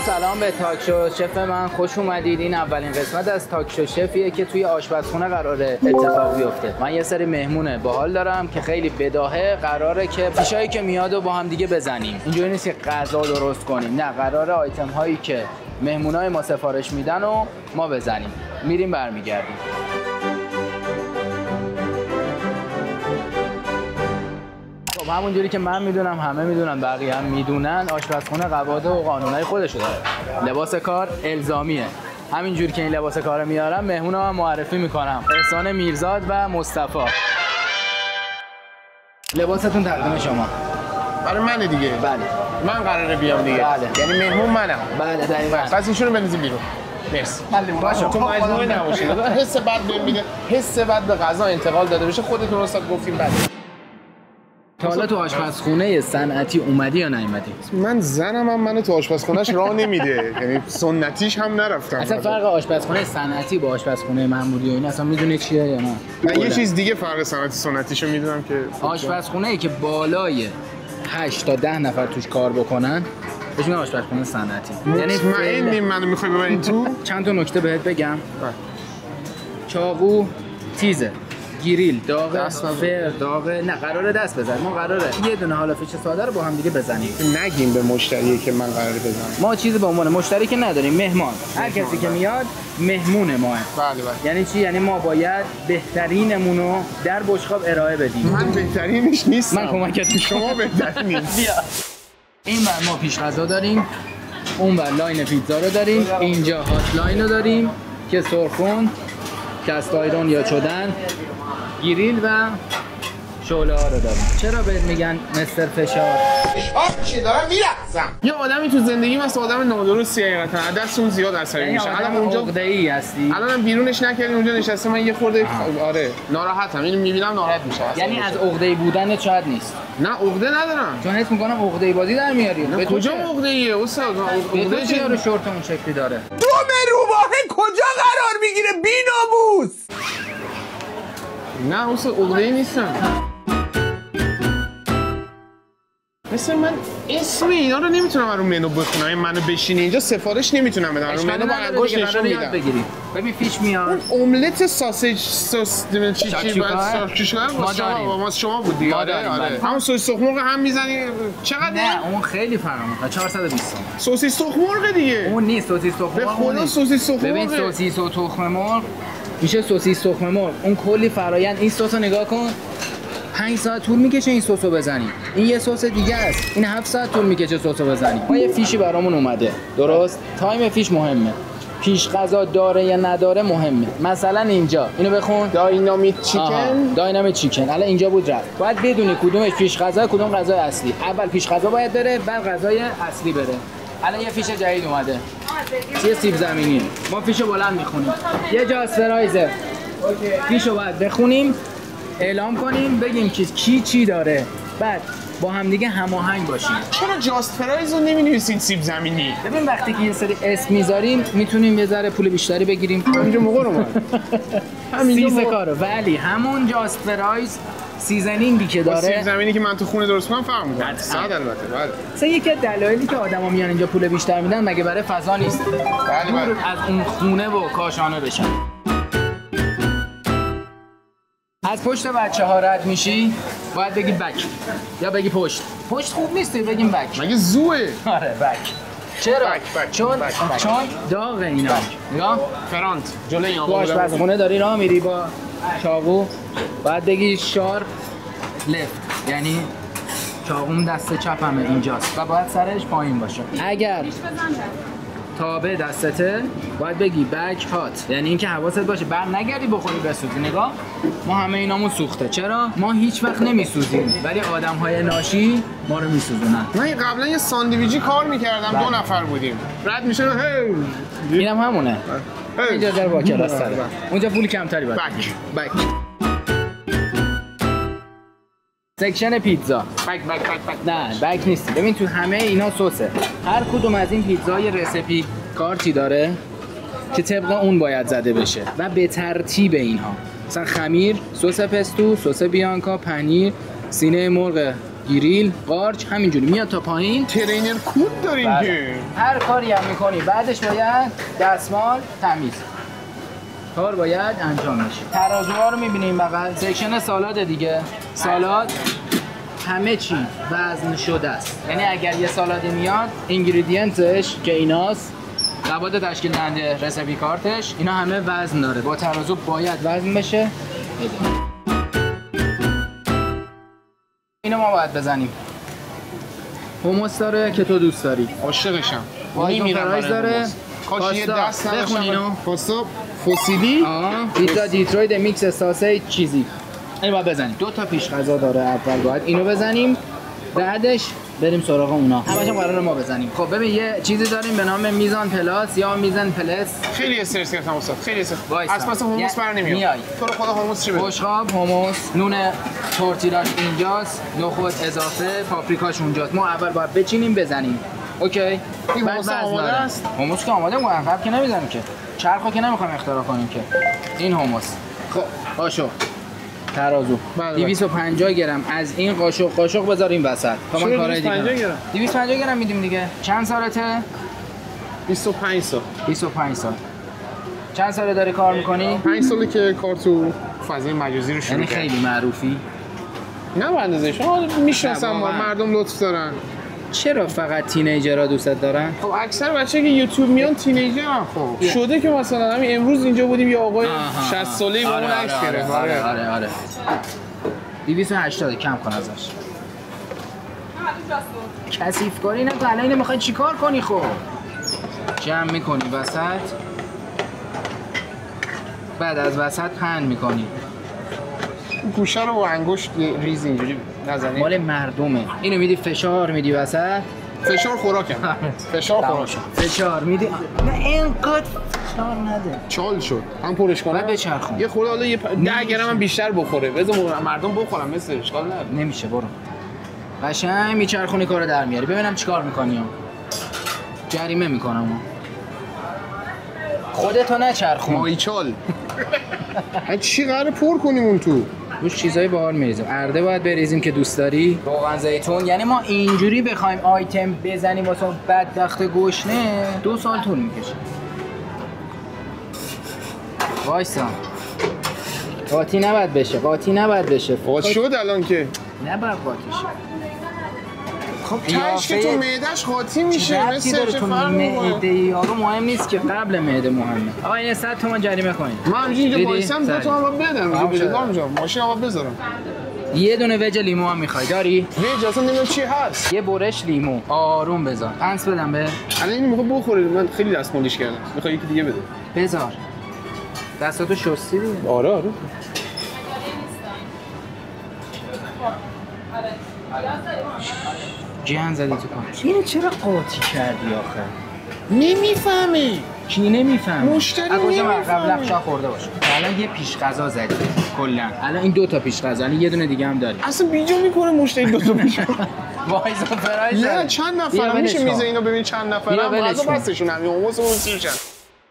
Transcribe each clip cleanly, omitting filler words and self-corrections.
سلام به تاک شو شف من، خوش اومدید. این اولین قسمت از تاک شو شفیه که توی آشپزخونه قراره اتفاق بیفته. من یه سری مهمونه باحال دارم که خیلی بداهه، قراره که پیشایی که میاد و با هم دیگه بزنیم. اینجوری نیست که غذا درست کنیم، نه، قراره آیتم هایی که مهمونای ما سفارش میدن و ما بزنیم. میریم برمیگردیم. همونجوری که من میدونم، همه میدونن، بقیه هم میدونن، آشپزخونه قواعد و قانونای خودشو داره. لباس کار الزامیه. همینجوری که این لباس کارو میارم، مهمونا هم معرفی میکنم. احسان میرزاد و مصطفی. لباستون تقدیم شما. برای منه دیگه. بله. من قراره بیام دیگه. بله. یعنی مهمون منم. بله دقیقاً. پس ایشونو بنویسید بیرون. مرسی. باشه. تو مجبور نباشید. حس بد بهم میده. حس بد به غذا انتقال داده بشه. خودتون استاد گفتین بله. تا حالا تو آشپزخونه صنعتی اومدی یا نیومدی؟ من زنم هم منو تو آشپزخونه‌اش راه نمیده. یعنی سنتیش هم نرفتم. اصلا فرق آشپزخونه صنعتی با آشپزخونه معمولی و این اصلا میدونی چیه یا نه؟ من یه چیز دیگه فرق صنعتی سنتیشو میدونم که آشپزخونه‌ای که بالای 8 تا 10 نفر توش کار بکنن بهش میگن آشپزخونه صنعتی. یعنی مطمئنی منو میخوای ببرین تو؟ چند تا نکته بهت بگم. چاقو تیزه، گریل داغه، فر داغه، نه قراره دست بزنیم. ما قراره یه دونه حالا فیش ساده رو با هم دیگه بزنیم. نگیم به مشتری که من قراره بزنم. ما چیزی به عنوان مشتری که نداریم، مهمان. هر کسی که میاد مهمون ماه. بله. یعنی چی؟ یعنی ما باید بهترینمون رو در بشقاب ارائه بدیم. من بهترینش نیستم. من کمکت می‌کنم. شما بهترینید. بیا. این بر ما پیش غذا داریم، اون بر لاین پیتزا رو داریم، اینجا هات لاین رو داریم که سرخون، کست آیرون یا چدن، گریل و شعله ها رو داریم. چرا بهت میگن مستر فشار؟ چی دارم میرقصم. یه آدمی تو زندگی مثل آدم نادرستی حقیقتا دستون زیاد عصبی میشه. الان اونجا عقده‌ای هستی. الانم بیرونش نکردین، اونجا نشسته، من یه خورده آره ناراحتم. اینو میبینم ناراحت میشه. یعنی از عقده‌ای بودن شاید نیست. نه عقده ندارم. چون حس میکنم عقده‌ای بازی در میاری. به کجا عقده‌ایه استاد؟ عقده چرا شورت اون شکلی داره؟ دوم روباه کجا قرار میگیره بی‌ناموس؟ نه استاد عقده‌ای نیستم. مثل من اسم اینا رو نمیتونم رو منو بخونم. این منو بشینه اینجا سفارش نمیتونم بدم. رو منو با انگشت نشون میدم. ببین فیش میاد. املت ساسیج سس چی ما شما بود دیگه. آره. همون سوسیس تخم مرغ هم میزنی چقدر؟ نه اون خیلی فراموشه. 420 تومن. سوسیس تخم مرغ دیگه. اون نیست سوسیس تخم مرغ. به خدا سوسیس تخم مرغ. ببین سوسیس و تخم مرغ میشه سوسیس تخم مرغ. اون کلی فرآیند. این سسو نگاه کن. 5 ساعت طول میکشه این سسو بزنی. این یه سس دیگه است. این 7 ساعت طول میکشه سسو بزنی. ما یه فیشی برامون اومده. درست؟ تایم فیش مهمه. پیش غذا داره یا نداره مهمه. مثلا اینجا اینو بخون. داینامیت چیکن. داینامیت چیکن. الان اینجا بود رفت. باید بدونی کدومش پیش غذا، کدوم غذای اصلی. اول پیش غذا باید بره، بعد غذای اصلی بره. الان یه فیش جدید اومده. یه سیب زمینی. ما فیشو بلند میخونیم. یه جاست فرایزر. فیشو باید بخونیم. اعلام کنیم، بگیم کی چی داره، بعد با هم دیگه هماهنگ باشیم. چرا جاست فرایز رو نمی‌نویسین سیب زمینی؟ ببین وقتی که یه سری اسم میذاریم میتونیم یه ذره پول بیشتری بگیریم. همینجا موقع رو همین کارو، ولی همون جاست فرایز سیزنینگی که داره، سیب زمینی که من تو خونه درست کنم فرق می‌کنه. صد البته. بله. مثلا یکی از دلایلی که آدما میان اینجا پول بیشتر میدن مگه برای فضا نیست؟ بله. از اون خونه و کاشانه بشن. از پشت بچه‌ها رد میشی باید بگی بک یا بگی پشت. پشت خوب نیست بگیم بک. مگه زوه؟ آره بک. چرا؟ چون داغه اینا. نگاه فرانت جلوی این تو آشپزخونه داری راه میری با چاقو باید بگی شارپ لفت، یعنی چاقوم دست چپمه اینجاست و باید سرش پایین باشه. اگر تابه دستته باید بگی بک هات، یعنی اینکه حواست باشه بر نگردی بخوری بسوزی. نگاه ما همه اینامون سوخته. چرا؟ ما هیچ وقت نمیسوزیم ولی آدم‌های ناشی ما رو میسوزونن. من قبلا یه ساندویچی کار می‌کردم. 2 نفر بودیم. رد میشه اینم همونه. اینجا در با کلاس سره. اونجا پول کمتری باید. بک. سکشن پیتزا. بک. نه بک نیست. ببین تو همه اینا سسه. هر کدوم از این پیتزا یه رسیپی کارتی داره که طبق اون باید زده بشه و به ترتیب اینها. مثلا خمیر، سس پستو، سس بیانکا، پنیر، سینه مرغ گریل، قارچ همینجوری میاد تا پایین. ترینر کود داریم که هر کاری هم میکنی بعدش باید دستمال تمیز. کار باید انجام بشه. ترازوها رو میبینیم بغل. سکشن سالاد دیگه. سالاد همه چی وزن شده است. یعنی اگر یه سالادی میاد اینگریدینتش که ایناست، مواد تشکیل دهنده رسپی کارتش، اینا همه وزن داره. با ترازو باید وزن بشه. اینو ما باید بزنیم. هموس داره که تو دوست داری. عاشقشم. وایزون فرایز داره. کاش یه دست بخون اینو. پاستا فسیلی. پیتزا دیترویت میکس ساسیج چیزی. اینو باید بزنیم. 2 تا پیش غذا داره. اول باید اینو بزنیم. بعدش بریم سراغ اونا. همش قراره ما بزنیم. خب ببین یه چیزی داریم به نام میزان پلاس یا میزان پلس. خیلی استرس گرفتم استاد. خیلی استرس. از پس هموس بر نمیاد. تو رو خدا هموس چی بده؟ بشقاب، هموس، نون تورتیلاش اینجاست، نخود اضافه، پاپریکاش اونجاست. ما اول باید بچینیم بزنیم. اوکی؟ این هموس آماده است. هموس که آماده موفق که نمیزنیم که. چرخو که نمیخوایم اختراع کنیم که. این هموس. خب باشو. ترازو 250 گرم از این قاشق بذاریم وسط تا من کارای دیگه 250 گرم میدیم دیگه. چند سالته؟ 25 سال. 25 سال. چند ساله داری کار میکنی؟ 5 ساله که کار تو فضای مجازی رو شروع کردم. یعنی خیلی معروفی؟ نه به اندازه شما میشناسم، مردم لطف دارن. چرا فقط تینیجرها دوستت دارن؟ خب اکثر بچه‌ها که یوتیوب میان تینیجرن. خب شده که مثلا همین امروز اینجا بودیم یه آقای 60 ساله‌ای با اون عکس گرفت. آره 280 کم کن ازش. کثیف کاری نکن. الان اینو میخوای چیکار کنی؟ خب جمع میکنی وسط، بعد از وسط پهن میکنی. گوشه رو با انگشت ریز اینجوری نزنی. مال مردمه. اینو میدی فشار میدی وسط. فشار خوراکم. فشار میدی. نه اینقدر فشار نده. چال شد. هم پرش کنم. بعد بچرخون. یه خورده حالا 10 گرم هم بیشتر بخوره. بذار مردم بخورن مثل اشکال نداره. نمیشه برو. قشنگ میچرخونی کارو در میاری. ببینم چیکار میکنی. جریمه میکنم. خودتو نچرخون. مایچال. چی قراره پر کنیم اون تو؟ روش چیزای باحال میریزیم. ارده باید بریزیم که دوست داری. روغن زیتون. یعنی ما اینجوری بخوایم آیتم بزنیم واسه بدبخت گشنه 2 سال طول میکشه. وایسا. قاطی نباید بشه. قاطی شد الان که. نباید قاطی شه. خب تاش که تو معده‌اش قاطی میشه. مثل چه فرق معده یارو مهم نیست که قبل معده مهمه. آقا این 100 تومن جریمه کنین. من اینجا وایسم 2 تومن بدم. ماشین آقا بذارم. یه دونه وج لیمو هم میخوای داری؟ وج اصلا نمیدونم چی هست. یه برش لیمو آروم بذار. پنس بدم به. الان اینو میخوام بخوره. من خیلی دستمالیش کردم. میخوای یکی دیگه بده. بذار. دستاتو شستی دیگه. آره. جهان زدی تو کار. اینو چرا قاطی کردی آخه؟ نمیفهمی. کی نمیفهمه؟ مشتری نمیفهمه. قبل شاه خورده باشه. الان یه پیش غذا زدی کلا. الان این 2 تا پیش غذا، الان یه دونه دیگه هم داری. اصلا بیجا میکنه مشتری 2 تا پیش. وایس فرایز. نه چند نفر میشه میز اینو ببین چند نفرم غذا بسشون همین هموس اون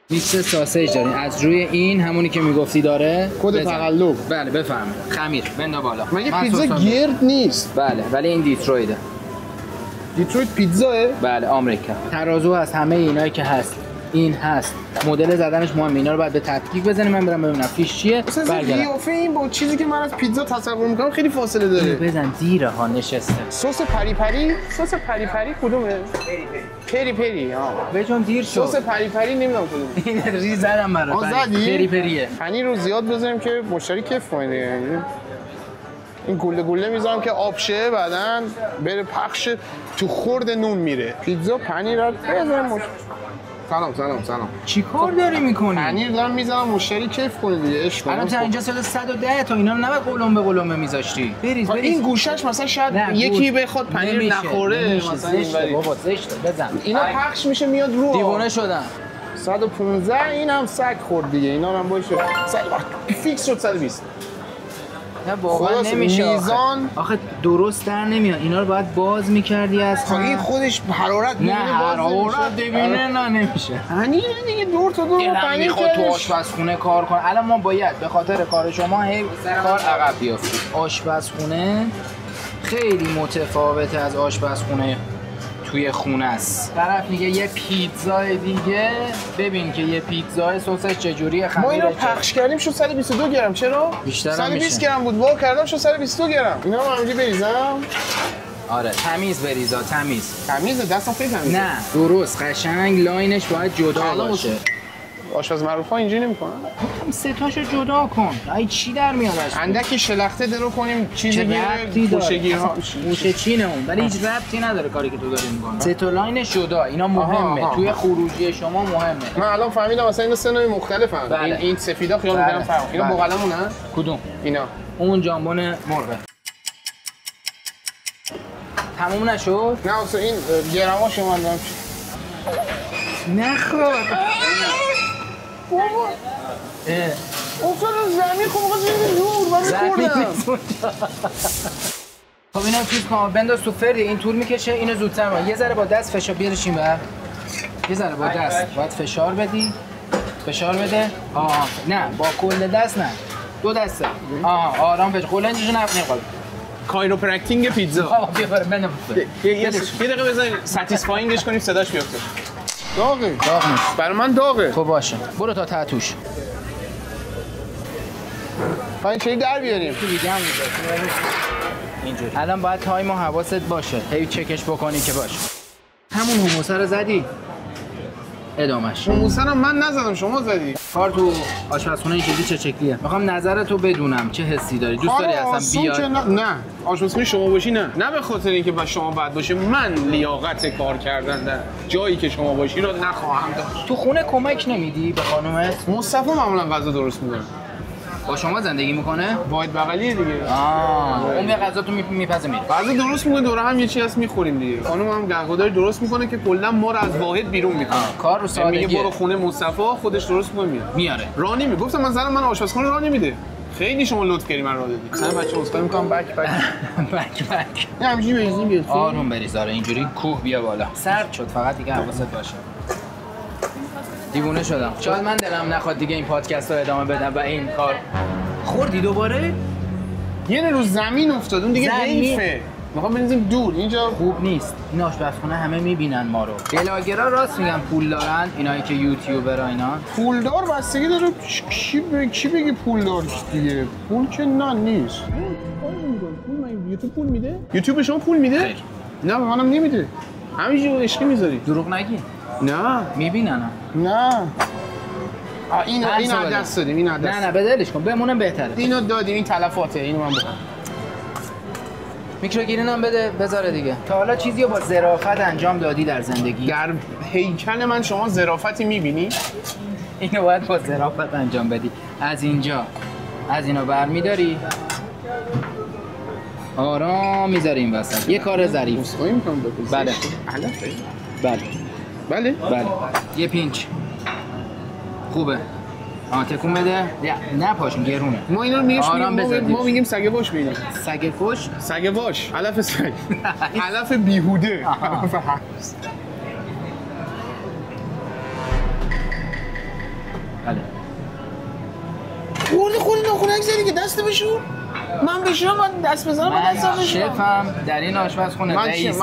میکس ساسیج دارین. از روی این همونی که میگفتی داره کد تقلب. بله بفرمایید. خمیر بندا بالا. مگه پیتزا گرد نیست؟ بله ولی این دیترویده. دیترویت پیتزاه؟ بله آمریکا. ترازو هست، همه اینایی که هست. این هست. مدل زدنش مهمه. اینا رو بعد به تفکیک بزنیم. من برم ببینم فیش چیه. مثلا قیافه این با چیزی که من از پیتزا تصور میکنم خیلی فاصله داره. بزن دیره ها نشسته. سس پری پری کدومه؟ پری بجون دیر شد. سس پری پری نمیدونم کدومه. این ریز زدم برات. پریه. پنیر رو زیاد بذاریم که مشتری کیف کنه دیگه. این گله میذارم که آب شه، بعدن بره پخش تو خورد نون میره. پیتزا پنیر رو بذارم. سلام. چی کار داری میکنی؟ پنیر دارم میذارم مشتری کیف کنه دیگه. عشق الان تا اینجا سال 110 تا اینا رو نباید قلمبه میذاشتی. بریز. این گوشش مثلا شاید یکی بخواد پنیر نخوره مثلا اینوری. بابا زشته بزن. اینا پخش میشه میاد رو. دیوانه شدن. 115 اینم سگ خورد دیگه. اینا هم باشه. فیکس شد 120. نه واقعا نمیشه. میزان آخه درست در نمیاد. اینا رو باید باز میکردی از این خودش حرارت میبینه. نه حرارت ببینه نه نمیشه. پنیر دیگه دور تا دور پنیر میخواد تو آشپزخونه کار کنه. الان ما باید به خاطر کار شما هی کار عقب بیافتیم. آشپزخونه خیلی متفاوته از آشپزخونه توی خونه است. طرف میگه یه پیتزای دیگه، ببین که یه پیتزای سسش چجوریه. ما اینو پخش کردیم شد 122 گرم. چرا؟ بیشتر 120 گرم بود. وا کردم شد 122 گرم. اینا هم همینجوری بریزم. آره تمیز بریزا، تمیزه، دستم خیلی تمیزه. نه درست قشنگ لاینش باید جدا باشه. آشپز معروفا اینجوری نمی‌کنن. هم سه تاشو جدا کن. ای چی در میاد از اندکی شلخته درو کنیم چیزی ربطی داره؟ گوشه‌گیرها گوشه چینه اون، ولی هیچ ربطی نداره کاری که تو داری می‌کنی. سه تا لاینش جدا، اینا مهمه. توی خروجی شما مهمه. من الان فهمیدم مثلا اینا سه نوع مختلفن. بله. این سفیدا خیال می‌کنم فرق. اینا بغلمونه؟ کدوم؟ اینا. اون جامبون مرغه. تموم نشد؟ نه اصلا این گرماشو من دارم. نخور. بابا افتاد زمین. خب بخواست این دور من خوردم. خب اینو چیز کن بنداز تو فردی. این طول میکشه. اینو زودتر ما یه ذره با دست فشار بیارشیم بر. یه ذره با دست باید فشار بدی. فشار بده. نه با کل دست نه. دو دسته. آرام فشار. قلنجشو نخواد. کایروپرکتینگ پیتزا. بابا بیا بریم بنداز. یه دقیقه بزنید ساتیسفاینگش کنیم صداش بیفته. داغه. داغ نیست. برای من داغه. خب باشه. برو تا تحتوش. پایین چه در بیاریم؟ دیگه هم اینجوری. الان باید تایم و حواست باشه. هی چکش بکنی که باشه. همون هموسه رو زدی. ادامش. هموسه رو من نزدم شما زدی. کار تو آشپزخونه این چه شکلیه؟ میخوام نظرتو بدونم چه حسی داری؟ دوست داری اصلا بیای؟ نه آشپزخونه شما باشی نه به خاطر اینکه با شما بد باشه. من لیاقت کار کردن در جایی که شما باشی رو نخواهم داشت. تو خونه کمک نمیدی به خانومت؟ مصطفی معمولا غذا درست میکنه. با شما زندگی میکنه؟ واید بغلیه دیگه. اون یه غذا تو میپزه میره. غذا درست میکنه دوره هم یه چیز هست میخوریم دیگه. خانم هم گهگداری درست میکنه که کلا ما رو از واحد بیرون میکنه. کار رو سادگیه. میگه برو خونه مصطفی خودش درست میکنه میاره. راه نمیده. گفتم من زنم من آشپزخونه راه نمیده. خیلی شما لطف کردی من راه دادی. مثلا بچه‌ها اسکار میکنم بک نه همینجوری بریزیم بیاد. آروم بریز. آره اینجوری کوه بیا بالا. سرد شد فقط دیگه حواست باشه. دیوونه شدم. شاید من دلم نخواد دیگه این پادکست رو ادامه بدم و این کار. خوردی دوباره؟ یه روز زمین افتاد اون دیگه حیفه. میخوام بنزیم دور. اینجا خوب نیست. این آشپزخونه همه میبینن ما رو. بلاگرها راست میگن پول دارن، اینایی که یوتیوبر اینا. پولدار بستگی داره کی بگه پولدار دیگه. پول که نه نیست. یوتیوب پول میده؟ یوتیوب شما پول میده؟ خیر. نه به منم نمیده. همینجوری عشقی میذاری. دروغ نگی. نه میبینن. نه این دست دادیم. این دست. نه بدلش کن بمونه بهتره. اینو دادیم این تلفاته. اینو من بخورم. میکروگیرین هم بده بذاره دیگه. تا حالا چیزی رو با ظرافت انجام دادی در زندگی؟ در هیکل من شما ظرافتی میبینی؟ اینو باید با ظرافت انجام بدی. از اینجا از اینو برمیداری آرام میذاری این وسط. یه کار ظریف. اسخای میکنم بپرسید. بله. علفه؟ بله. بله؟ یه پینچ. خوبه. تکون بده. نه پاشون گرونه. ما اینا رو ما میگیم سگه باش بینیم. سگه کش؟ سگه باش. علف سگ. علف بیهوده. بله. خوردی ناخونک زدی که دست بشور. من بشورم من دست بزنم من دست بشورم. شفم در این آشپزخونه رئیس.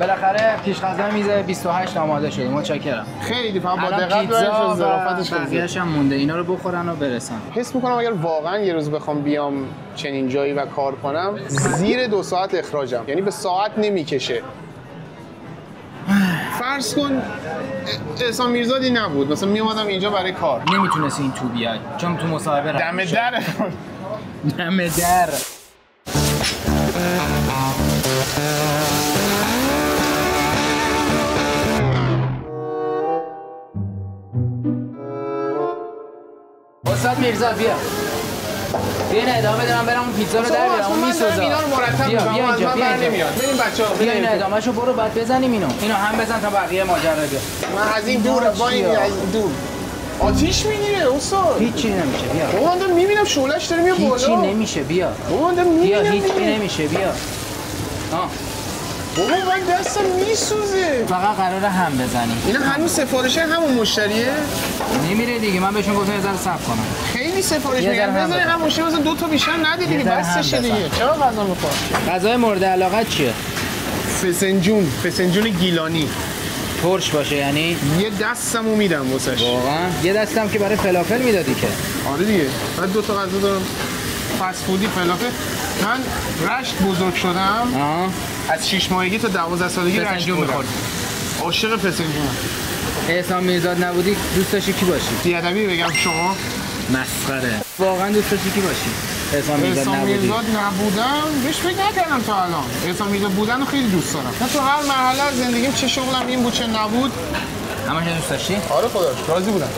بالاخره پیش غذا میز 28 آماده شده. متشکرم. خیلی فهم با الان دقت پیتزا و ظرافتش بقیه‌اش هم مونده. اینا رو بخورن و برسن. حس میکنم اگر واقعا یه روز بخوام بیام چنین جایی و کار کنم زیر 2 ساعت اخراجم. یعنی به ساعت نمیکشه. فرض کن احسان میرزادی نبود مثلا میومدم اینجا برای کار نمیتونستی این تو بیای چون تو مصاحبه رفت. دم در دم در. استاد میرزا بیا این ادامه بدم برم اون پیتزا رو در بیارم. اون میسوزه. اینا رو مرتب بیا اینجا بیا نمیاد. بریم بچه‌ها بیا این ادامهشو برو بعد بزنیم اینو هم بزن تا بقیه ماجرا بده. من از این دور با این از دور آتیش میگیره استاد. هیچی نمیشه بیا. بابا من میبینم شعله‌اش داره میاد بالا. هیچی نمیشه بیا. بابا من میبینم هیچی نمیشه بیا. بابا من دستم میسوزه. فقط قراره هم بزنیم. اینا هنوز سفارشه همون مشتریه؟ نمیره دیگه من بهشون گفتم یه ذره صبر کنم. خیلی خیلی سفارش یه میگن ذره هم بذاری بده. هم مشکل مثلا 2 تا بیشتر نده دیگه ذره هم بسشه بزن. دیگه چرا غذا میخواد غذای مورد علاقت چیه؟ فسنجون گیلانی ترش باشه یعنی؟ یه دستمو میدم واسش واقعا یه دستم که برای فلافل میدادی که. آره دیگه بعد 2 تا غذا دارم فست فودی فلافل من رشت بزرگ شدم آها. از 6 ماهگی تا 12 سالگی رشت فسنجون بودم می‌خوردی. عاشق فسنجونم احسان میرزاد نبودی دوست داشتی کی باشی؟ بیادبی بگم شما مسخره. واقعا دوست داشتی کی باشی؟ احسان میرزاد احسان نبودی. میرزاد نبودم بهش فکر نکردم تا الان احسان میرزاد بودن رو خیلی دوست دارم من تو هر مرحله از زندگیم چه شغلم این بود چه نبود همش دوست داشتی؟ آره خداش راضی بودم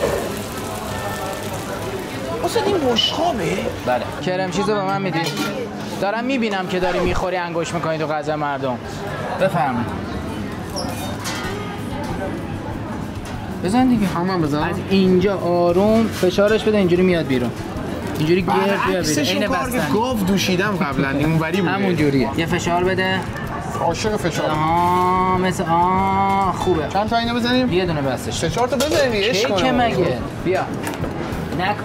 اصلا این بشقابه بله. کرم چیزو به من میدی؟ دارم میبینم که داری میخوری انگوش میکنی تو غذا مردم. بفرمایید. بزن دیگه. همون بزن از اینجا آروم فشارش بده اینجوری میاد بیرون. اینجوری گرد بیاد بیرون. عکسشو عین کار که بستنی. گاو دوشیدم قبلا اینوری بوده همون جوریه. یه فشار بده. عاشق فشار آها مثل خوبه. چند تا اینو بزنیم یه دونه بستش. 4 تا بزنیم عشق که کنم مگه؟ بیا. نکن.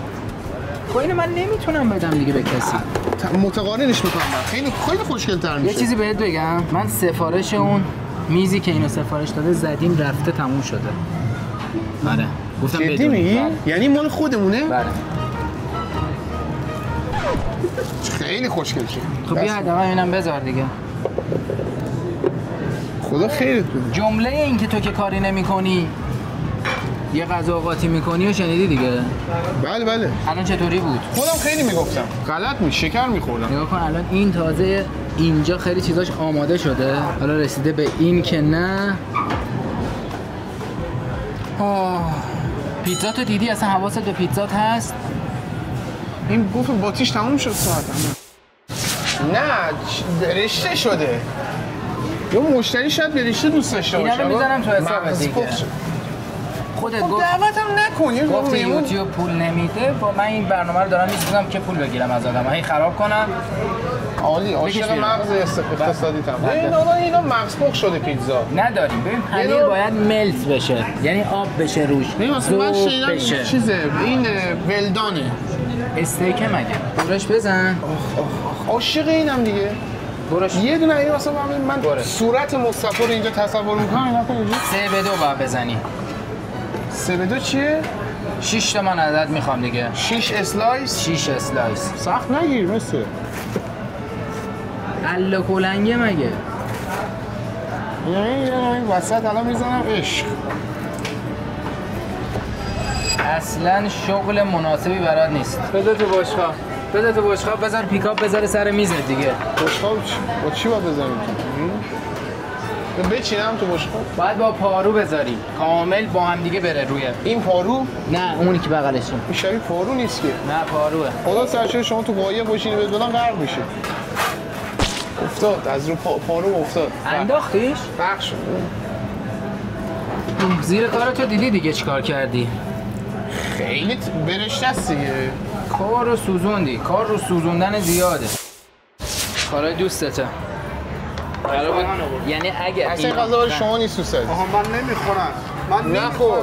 خب اینو من نمیتونم بدم دیگه به کسی. متقارنش میکنم خیلی خوشگل‌تر یه میشه چیزی بهت بگم من سفارش اون میزی که اینو سفارش داده زدیم رفته تموم شده. آره گفتم جدی بدونی. میگی بله. یعنی مال خودمونه بله. خیلی خوشگل شد خب بیا حداقل اینم بذار دیگه. خدا خیرت بده جمله این که تو که کاری نمی‌کنی یه غذا قاطی می‌کنی و شنیدی دیگه. بله الان چطوری بود؟ خودم خیلی میگفتم غلط می شکر میخوردم نگاه کن الان این تازه اینجا خیلی چیزاش آماده شده. حالا رسیده به این که نه. پیتزا تو دیدی اصلا حواست به پیتزات هست؟ این گفت باتیش تموم شد ساعت نه رشته شده یا مشتری شاید به رشته دوست داشته باشه اینا رو میذارم تو حساب مغز دیگه. پخ شد. خودت خب گفت دعوتم نکنی گفت یوتیوب پول نمیده با من این برنامه رو دارم میسازم که پول بگیرم از آدم هی خراب کنم. عالی عاشق بیرون. مغز اقتصادی تام اینا مغز پخ شده پیتزا نداریم. ببین پنیر اینو- باید ملت بشه یعنی آب بشه روش. ببین مثلا من ذوب شنیدم بشه. چیزه این ولدانه استیک مگه برش بزن. عاشق اینم دیگه برش یه دونه این مثلا من بره. صورت مصطفی رو اینجا تصور میکنم اینا کنید 3 به 2 باید بزنی. 3 به 2 چیه 6 تا من عدد میخوام دیگه. 6 اسلایس 6 اسلایس. سخت نگیر مثل الا کلنگه مگه. این وسط الان میزنم عشق اصلا شغل مناسبی برات نیست. بده تو بشقاب. بده تو بشقاب بذار پیکاپ بذاره سر میزت دیگه. بشقاب با چی باید بزنیم تو؟ بچینم تو بشقاب باید با پارو بذاری. کامل با هم دیگه بره روی. این پارو نه اونی که بغلشه. این شبیه پارو نیست که نه پاروه. خدا سرچه شما تو قایق باشینی بهت بدن غرق میشه افتاد از رو پارو افتاد انداختیش؟ پخش شد زیر کارتو دیدی دیگه چیکار کردی؟ خیلی برشته است دیگه کار رو سوزوندی. کار رو سوزوندن زیاده. کارای دوستته. یعنی اگه اصلا این غذا برای شما نیست دوست دارید آها من نمیخورم من نخور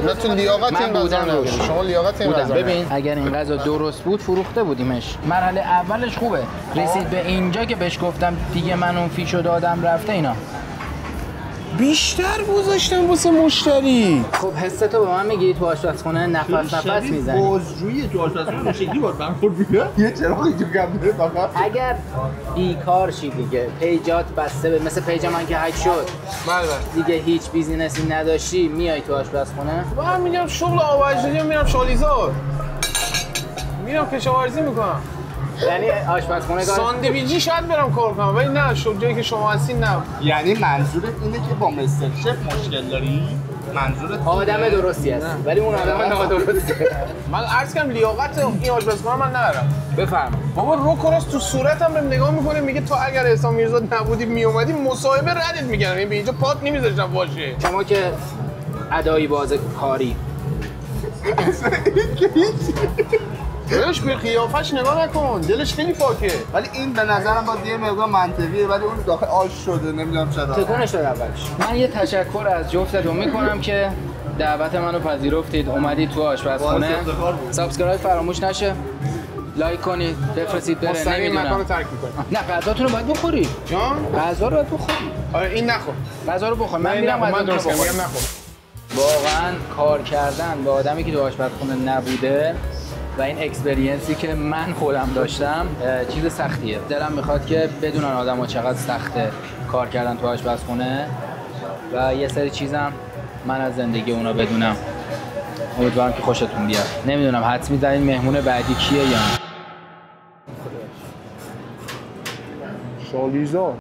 نه تو لیاقت این من غذا بودم نداری روش. شما لیاقت این غذا ببین اگر این غذا درست بود فروخته بودیمش. مرحله اولش خوبه. رسید به اینجا که بهش گفتم دیگه من اون فیشو دادم رفته اینا. بیشتر گذاشتم واسه مشتری خب حستو به من میگی تو آشپزخونه نفس میزنی. بازجویی تو آشپزخونه شکلی بود من خورد دیگه یه چراغی تو کمره فقط اگر بیکار شی دیگه پیجات بسته به مثل پیج من که هک شد بله دیگه هیچ بیزینسی نداشتی میای تو آشپزخونه. من میگم شغل آبجوری میرم شالیزار میرم کشاورزی میکنم یعنی آشپزخونه کار ساندویچی شاید برم کار کنم ولی نه جایی که شما هستین نه یعنی منظورت اینه که با مستر شف مشکل داری منظورت آدم درستی هست ولی اون آدم نادرسته. من عرض کنم لیاقت این آشپزخونه من ندارم بفرما. بابا رو کراس تو صورتم بهم نگاه میکنه میگه تو اگر احسان میرزاد نبودی میومدی مصاحبه ردت میگردم یعنی به اینجا پات نمیذاشتم باشه شما که ادایی باز کاری دلش به قیافش نگاه نکن دلش خیلی پاکه ولی این به نظرم باید یه مقدار منطقیه ولی اون داخل آش شده نمیدونم چرا تکونش داد اولش. من یه تشکر از جفتتون میکنم که دعوت منو پذیرفتید اومدید تو آشپزخونه. باعث افتخار بود. سابسکرایب فراموش نشه. لایک کنید، بفرستید بره. مستقیم مکان رو نمیدونم. ترک می‌کنی. نه غذاتون رو باید بخورید. جان؟ غذا رو باید بخورید. آره این نخور. غذا رو بخور. من من میرم من غذا درست رو میگم بخورم. نخور. واقعا کار کردن با آدمی که تو آشپزخونه نبوده و این اکسپریانسی که من خودم داشتم چیز سختیه. دلم میخواد که بدونن آدم‌ها چقدر سخته کار کردن تو آشپزخونه و یه سری چیزم من از زندگی اونا بدونم. امیدوارم که خوشتون بیاد. نمیدونم حدس می‌زنید مهمون بعدی کیه یا نه. شالیزا